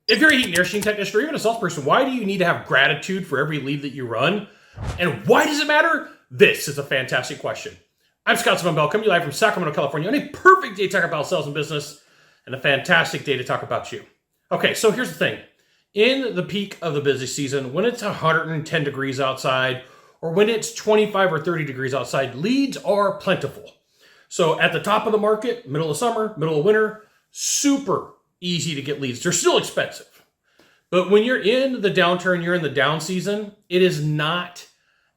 If you're a heat and air conditioning technician or even a salesperson, why do you need to have gratitude for every lead that you run? And why does it matter? This is a fantastic question. I'm Scott Sylvan Bell, coming to you live from Sacramento, California, on a perfect day to talk about sales and business, and a fantastic day to talk about you. Okay, so here's the thing. In the peak of the busy season, when it's 110 degrees outside, or when it's 25 or 30 degrees outside, leads are plentiful. So at the top of the market, middle of summer, middle of winter, super easy to get leads. They're still expensive. But when you're in the downturn, you're in the down season, it is not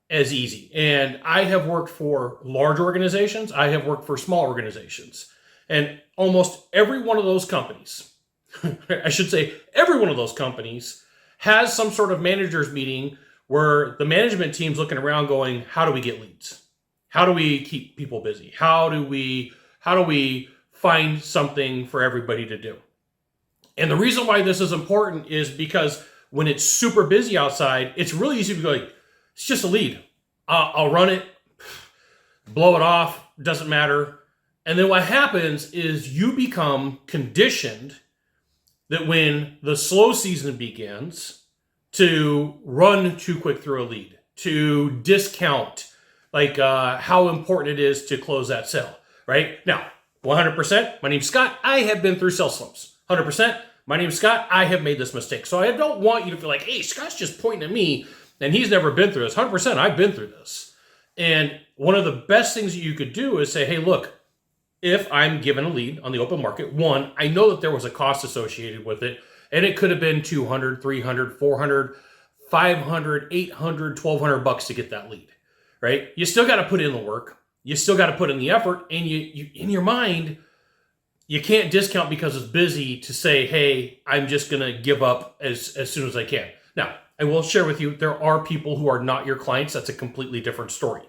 as easy. And I have worked for large organizations. I have worked for small organizations. And almost every one of those companies, I should say every one of those companies, has some sort of managers meeting where the management team's looking around going, how do we get leads? How do we keep people busy? How do we find something for everybody to do? And the reason why this is important is because when it's super busy outside, it's really easy to go like, it's just a lead. I'll run it, blow it off, doesn't matter. And then what happens is you become conditioned that when the slow season begins, to run too quick through a lead, to discount like how important it is to close that sale, right? Now, 100%, my name's Scott. I have been through sales slumps. 100%, my name's Scott. I have made this mistake. So I don't want you to feel like, hey, Scott's just pointing at me and he's never been through this. 100%, I've been through this. And one of the best things that you could do is say, hey, look, if I'm given a lead on the open market, one, I know that there was a cost associated with it, and it could have been $200, $300, $400, $500, $800, $1,200 to get that lead, right? You still got to put in the work. You still got to put in the effort, and you in your mind, you can't discount because it's busy to say, hey, I'm just going to give up as soon as I can. Now, I will share with you, there are people who are not your clients. That's a completely different story.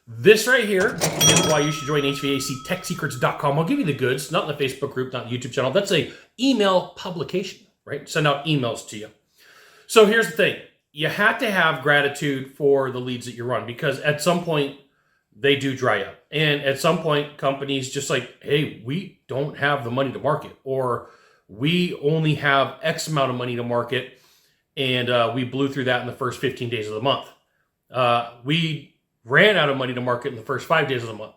This right here is why you should join HVACTechSecrets.com. I'll give you the goods, not in the Facebook group, not the YouTube channel. That's a email publication, right? Send out emails to you. So here's the thing. You have to have gratitude for the leads that you run because at some point they do dry up. And at some point companies just like, hey, we don't have the money to market, or we only have X amount of money to market. And we blew through that in the first 15 days of the month. We ran out of money to market in the first 5 days of the month.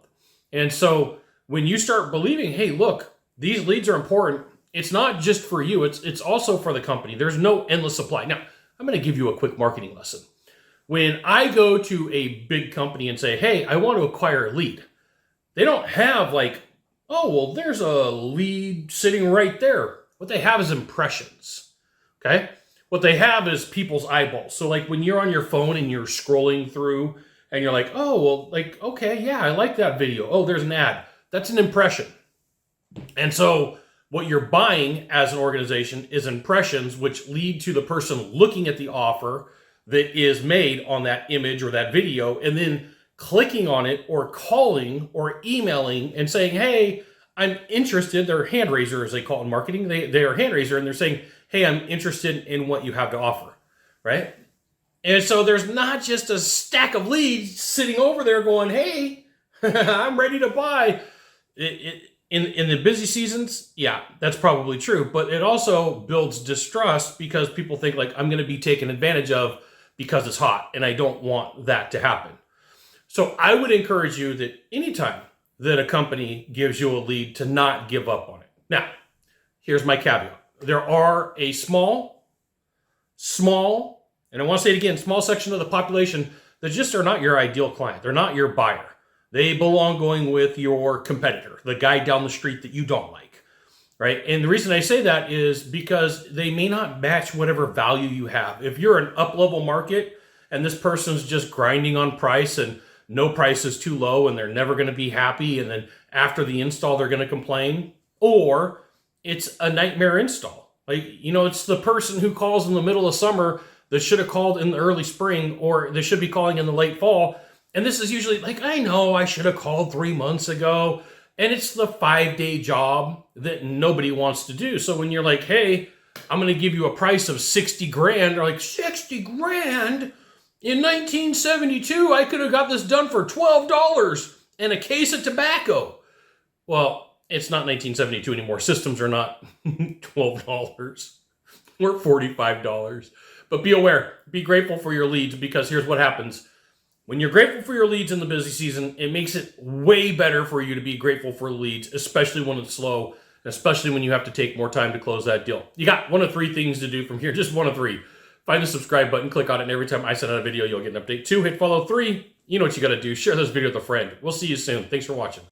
And so when you start believing, hey, look, these leads are important, it's not just for you, it's also for the company. There's no endless supply. Now, I'm going to give you a quick marketing lesson. When I go to a big company and say, hey, I want to acquire a lead, they don't have like, oh, well, there's a lead sitting right there. What they have is impressions, okay? What they have is people's eyeballs. So like when you're on your phone and you're scrolling through and you're like, oh, well, like, okay, yeah, I like that video. Oh, there's an ad. That's an impression. And so what you're buying as an organization is impressions, which lead to the person looking at the offer that is made on that image or that video, and then clicking on it or calling or emailing and saying, hey, I'm interested. They're hand raiser, as they call it in marketing. They are hand raiser, and they're saying, hey, I'm interested in what you have to offer, right? And so there's not just a stack of leads sitting over there going, hey, I'm ready to buy. In the busy seasons, yeah, that's probably true. But it also builds distrust because people think like I'm going to be taken advantage of because it's hot, and I don't want that to happen. So I would encourage you that anytime that a company gives you a lead to not give up on it. Now, here's my caveat. There are a small, and I want to say it again, small section of the population that just are not your ideal client. They're not your buyer. They belong going with your competitor, the guy down the street that you don't like, right? And the reason I say that is because they may not match whatever value you have. If you're an up-level market and this person's just grinding on price and no price is too low and they're never going to be happy, and then after the install they're going to complain, or it's a nightmare install. Like, you know, it's the person who calls in the middle of summer that should have called in the early spring, or they should be calling in the late fall. And this is usually like, I know I should have called 3 months ago. And it's the 5-day job that nobody wants to do. So when you're like, hey, I'm going to give you a price of 60 grand, they're like, 60 grand? In 1972, I could have got this done for $12 and a case of tobacco. Well, it's not 1972 anymore. Systems are not $12. We're $45. But be aware, be grateful for your leads, because here's what happens. When you're grateful for your leads in the busy season, it makes it way better for you to be grateful for leads, especially when it's slow, and especially when you have to take more time to close that deal. You got one of three things to do from here, just one of three. Find the subscribe button, click on it, and every time I send out a video, you'll get an update. 2, hit follow. 3, you know what you got to do. Share this video with a friend. We'll see you soon. Thanks for watching.